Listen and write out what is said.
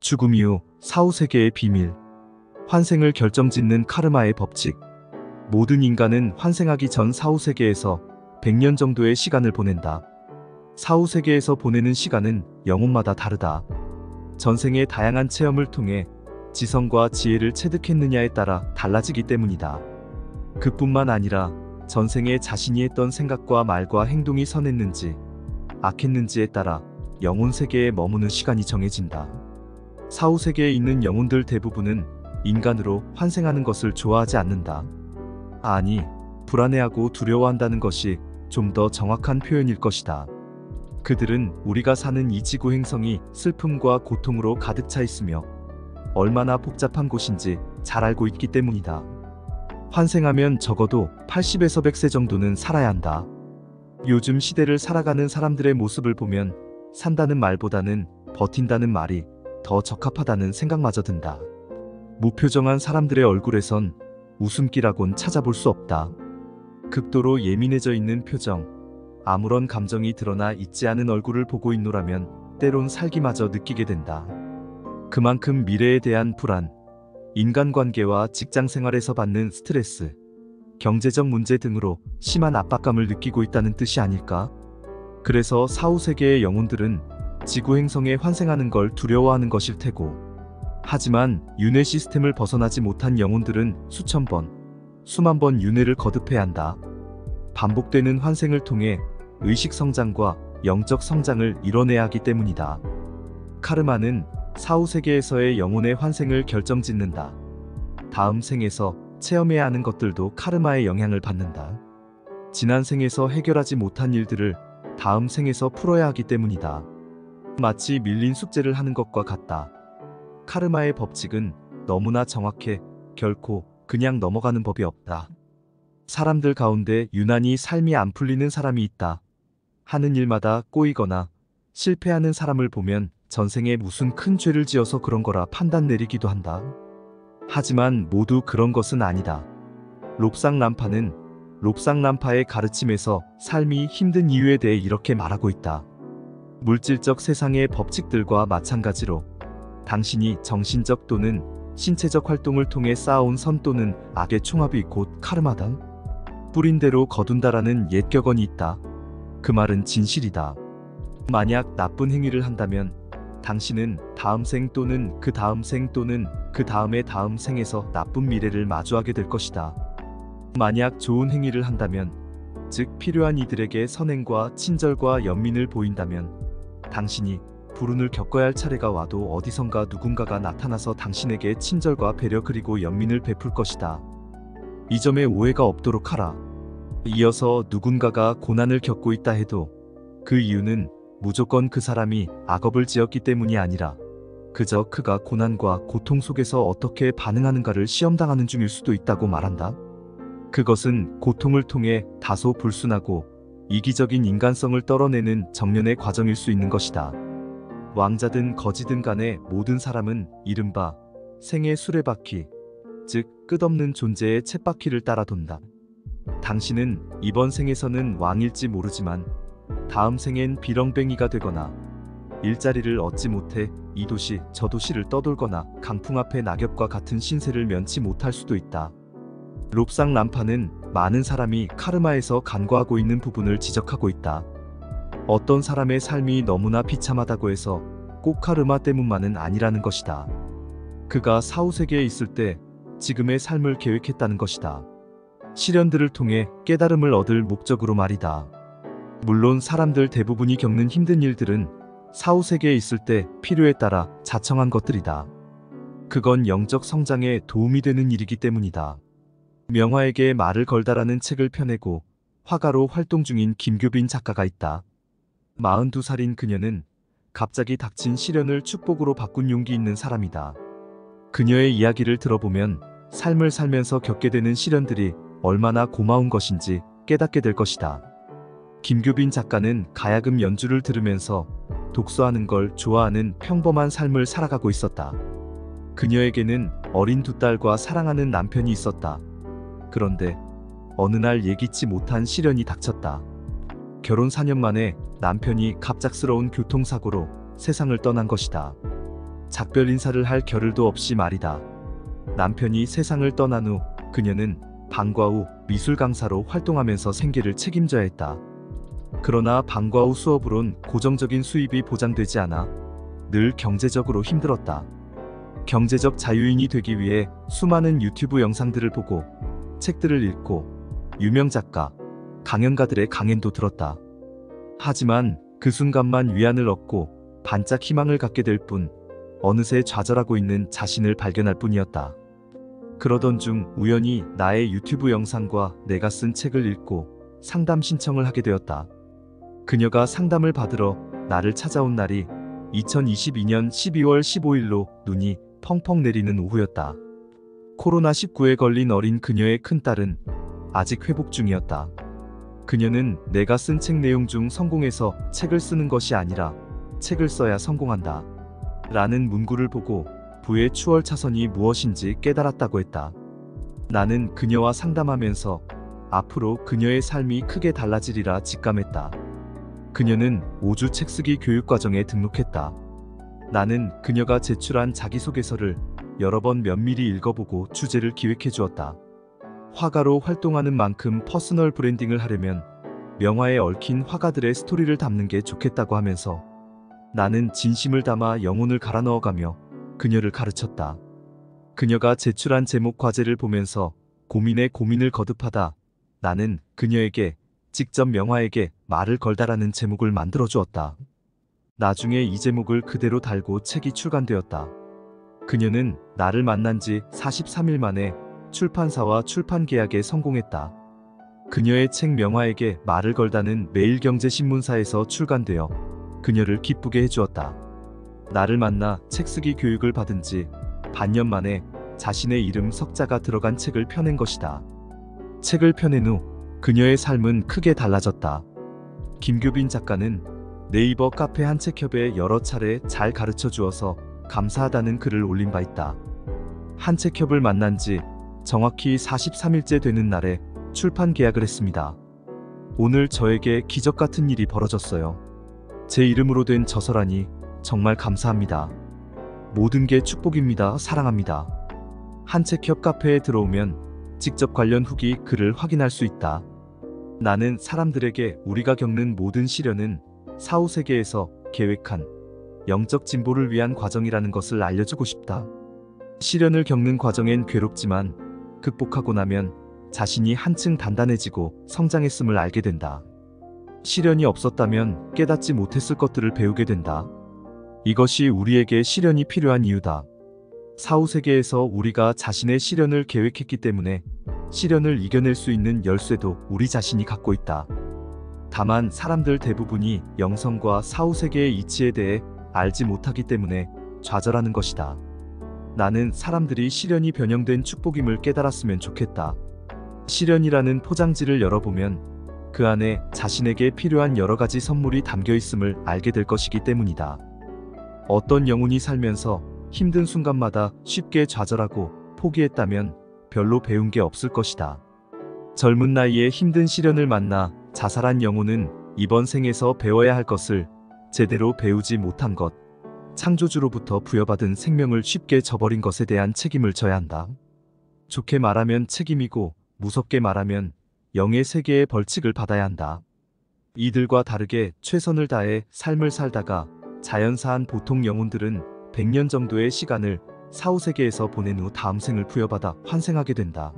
죽음 이후 사후세계의 비밀, 환생을 결정짓는 카르마의 법칙. 모든 인간은 환생하기 전 사후세계에서 100년 정도의 시간을 보낸다. 사후세계에서 보내는 시간은 영혼마다 다르다. 전생의 다양한 체험을 통해 지성과 지혜를 체득했느냐에 따라 달라지기 때문이다. 그뿐만 아니라 전생에 자신이 했던 생각과 말과 행동이 선했는지 악했는지에 따라 영혼 세계에 머무는 시간이 정해진다. 사후세계에 있는 영혼들 대부분은 인간으로 환생하는 것을 좋아하지 않는다. 아니, 불안해하고 두려워한다는 것이 좀 더 정확한 표현일 것이다. 그들은 우리가 사는 이 지구 행성이 슬픔과 고통으로 가득 차 있으며 얼마나 복잡한 곳인지 잘 알고 있기 때문이다. 환생하면 적어도 80에서 100세 정도는 살아야 한다. 요즘 시대를 살아가는 사람들의 모습을 보면 산다는 말보다는 버틴다는 말이 더 적합하다는 생각마저 든다. 무표정한 사람들의 얼굴에선 웃음기라곤 찾아볼 수 없다. 극도로 예민해져 있는 표정, 아무런 감정이 드러나 있지 않은 얼굴을 보고 있노라면 때론 살기마저 느끼게 된다. 그만큼 미래에 대한 불안, 인간관계와 직장생활에서 받는 스트레스, 경제적 문제 등으로 심한 압박감을 느끼고 있다는 뜻이 아닐까? 그래서 사후세계의 영혼들은 지구 행성에 환생하는 걸 두려워하는 것일 테고, 하지만 윤회 시스템을 벗어나지 못한 영혼들은 수천 번, 수만 번 윤회를 거듭해야 한다. 반복되는 환생을 통해 의식 성장과 영적 성장을 이뤄내야 하기 때문이다. 카르마는 사후세계에서의 영혼의 환생을 결정짓는다. 다음 생에서 체험해야 하는 것들도 카르마의 영향을 받는다. 지난 생에서 해결하지 못한 일들을 다음 생에서 풀어야 하기 때문이다. 마치 밀린 숙제를 하는 것과 같다. 카르마의 법칙은 너무나 정확해 결코 그냥 넘어가는 법이 없다. 사람들 가운데 유난히 삶이 안 풀리는 사람이 있다. 하는 일마다 꼬이거나 실패하는 사람을 보면 전생에 무슨 큰 죄를 지어서 그런 거라 판단 내리기도 한다. 하지만 모두 그런 것은 아니다. 롭상람파는 롭상람파의 가르침에서 삶이 힘든 이유에 대해 이렇게 말하고 있다. 물질적 세상의 법칙들과 마찬가지로 당신이 정신적 또는 신체적 활동을 통해 쌓아온 선 또는 악의 총합이 곧 카르마다. 뿌린 대로 거둔다라는 옛 격언이 있다. 그 말은 진실이다. 만약 나쁜 행위를 한다면 당신은 다음 생 또는 그 다음 생 또는 그 다음의 다음 생에서 나쁜 미래를 마주하게 될 것이다. 만약 좋은 행위를 한다면, 즉 필요한 이들에게 선행과 친절과 연민을 보인다면 당신이 불운을 겪어야 할 차례가 와도 어디선가 누군가가 나타나서 당신에게 친절과 배려 그리고 연민을 베풀 것이다. 이 점에 오해가 없도록 하라. 이어서 누군가가 고난을 겪고 있다 해도 그 이유는 무조건 그 사람이 악업을 지었기 때문이 아니라 그저 그가 고난과 고통 속에서 어떻게 반응하는가를 시험당하는 중일 수도 있다고 말한다. 그것은 고통을 통해 다소 불순하고 이기적인 인간성을 떨어내는 정련의 과정일 수 있는 것이다. 왕자든 거지든 간에 모든 사람은 이른바 생의 수레바퀴, 즉 끝없는 존재의 쳇바퀴를 따라 돈다. 당신은 이번 생에서는 왕일지 모르지만 다음 생엔 비렁뱅이가 되거나 일자리를 얻지 못해 이 도시 저 도시를 떠돌거나 강풍 앞에 낙엽과 같은 신세를 면치 못할 수도 있다. 롭상람파는 많은 사람이 카르마에서 간과하고 있는 부분을 지적하고 있다. 어떤 사람의 삶이 너무나 비참하다고 해서 꼭 카르마 때문만은 아니라는 것이다. 그가 사후세계에 있을 때 지금의 삶을 계획했다는 것이다. 시련들을 통해 깨달음을 얻을 목적으로 말이다. 물론 사람들 대부분이 겪는 힘든 일들은 사후세계에 있을 때 필요에 따라 자청한 것들이다. 그건 영적 성장에 도움이 되는 일이기 때문이다. 명화에게 말을 걸다라는 책을 펴내고 화가로 활동 중인 김규빈 작가가 있다. 42살인 그녀는 갑자기 닥친 시련을 축복으로 바꾼 용기 있는 사람이다. 그녀의 이야기를 들어보면 삶을 살면서 겪게 되는 시련들이 얼마나 고마운 것인지 깨닫게 될 것이다. 김규빈 작가는 가야금 연주를 들으면서 독서하는 걸 좋아하는 평범한 삶을 살아가고 있었다. 그녀에게는 어린 두 딸과 사랑하는 남편이 있었다. 그런데 어느 날 예기치 못한 시련이 닥쳤다. 결혼 4년 만에 남편이 갑작스러운 교통사고로 세상을 떠난 것이다. 작별 인사를 할 겨를도 없이 말이다. 남편이 세상을 떠난 후 그녀는 방과 후 미술 강사로 활동하면서 생계를 책임져야 했다. 그러나 방과 후 수업으론 고정적인 수입이 보장되지 않아 늘 경제적으로 힘들었다. 경제적 자유인이 되기 위해 수많은 유튜브 영상들을 보고 책들을 읽고 유명 작가, 강연가들의 강연도 들었다. 하지만 그 순간만 위안을 얻고 반짝 희망을 갖게 될 뿐 어느새 좌절하고 있는 자신을 발견할 뿐이었다. 그러던 중 우연히 나의 유튜브 영상과 내가 쓴 책을 읽고 상담 신청을 하게 되었다. 그녀가 상담을 받으러 나를 찾아온 날이 2022년 12월 15일로 눈이 펑펑 내리는 오후였다. 코로나19에 걸린 어린 그녀의 큰딸은 아직 회복 중이었다. 그녀는 내가 쓴 책 내용 중 성공해서 책을 쓰는 것이 아니라 책을 써야 성공한다 라는 문구를 보고 부의 추월차선이 무엇인지 깨달았다고 했다. 나는 그녀와 상담하면서 앞으로 그녀의 삶이 크게 달라지리라 직감했다. 그녀는 5주 책쓰기 교육과정에 등록했다. 나는 그녀가 제출한 자기소개서를 여러 번 면밀히 읽어보고 주제를 기획해 주었다. 화가로 활동하는 만큼 퍼스널 브랜딩을 하려면 명화에 얽힌 화가들의 스토리를 담는 게 좋겠다고 하면서 나는 진심을 담아 영혼을 갈아 넣어가며 그녀를 가르쳤다. 그녀가 제출한 제목 과제를 보면서 고민에 고민을 거듭하다 나는 그녀에게 직접 명화에게 말을 걸다라는 제목을 만들어 주었다. 나중에 이 제목을 그대로 달고 책이 출간되었다. 그녀는 나를 만난 지 43일 만에 출판사와 출판 계약에 성공했다. 그녀의 책 명화에게 말을 걸다는 매일경제신문사에서 출간되어 그녀를 기쁘게 해주었다. 나를 만나 책쓰기 교육을 받은 지 반년 만에 자신의 이름 석자가 들어간 책을 펴낸 것이다. 책을 펴낸 후 그녀의 삶은 크게 달라졌다. 김규빈 작가는 네이버 카페 한책협에 여러 차례 잘 가르쳐 주어서 감사하다는 글을 올린 바 있다. 한책협을 만난 지 정확히 43일째 되는 날에 출판 계약을 했습니다. 오늘 저에게 기적 같은 일이 벌어졌어요. 제 이름으로 된 저서라니 정말 감사합니다. 모든 게 축복입니다. 사랑합니다. 한책협 카페에 들어오면 직접 관련 후기 글을 확인할 수 있다. 나는 사람들에게 우리가 겪는 모든 시련은 사후세계에서 계획한 영적 진보를 위한 과정이라는 것을 알려주고 싶다. 시련을 겪는 과정엔 괴롭지만 극복하고 나면 자신이 한층 단단해지고 성장했음을 알게 된다. 시련이 없었다면 깨닫지 못했을 것들을 배우게 된다. 이것이 우리에게 시련이 필요한 이유다. 사후세계에서 우리가 자신의 시련을 계획했기 때문에 시련을 이겨낼 수 있는 열쇠도 우리 자신이 갖고 있다. 다만 사람들 대부분이 영성과 사후세계의 이치에 대해 알지 못하기 때문에 좌절하는 것이다. 나는 사람들이 시련이 변형된 축복임을 깨달았으면 좋겠다. 시련이라는 포장지를 열어보면 그 안에 자신에게 필요한 여러 가지 선물이 담겨 있음을 알게 될 것이기 때문이다. 어떤 영혼이 살면서 힘든 순간마다 쉽게 좌절하고 포기했다면 별로 배운 게 없을 것이다. 젊은 나이에 힘든 시련을 만나 자살한 영혼은 이번 생에서 배워야 할 것을 제대로 배우지 못한 것, 창조주로부터 부여받은 생명을 쉽게 저버린 것에 대한 책임을 져야 한다. 좋게 말하면 책임이고 무섭게 말하면 영의 세계의 벌칙을 받아야 한다. 이들과 다르게 최선을 다해 삶을 살다가 자연사한 보통 영혼들은 100년 정도의 시간을 사후세계에서 보낸 후 다음 생을 부여받아 환생하게 된다.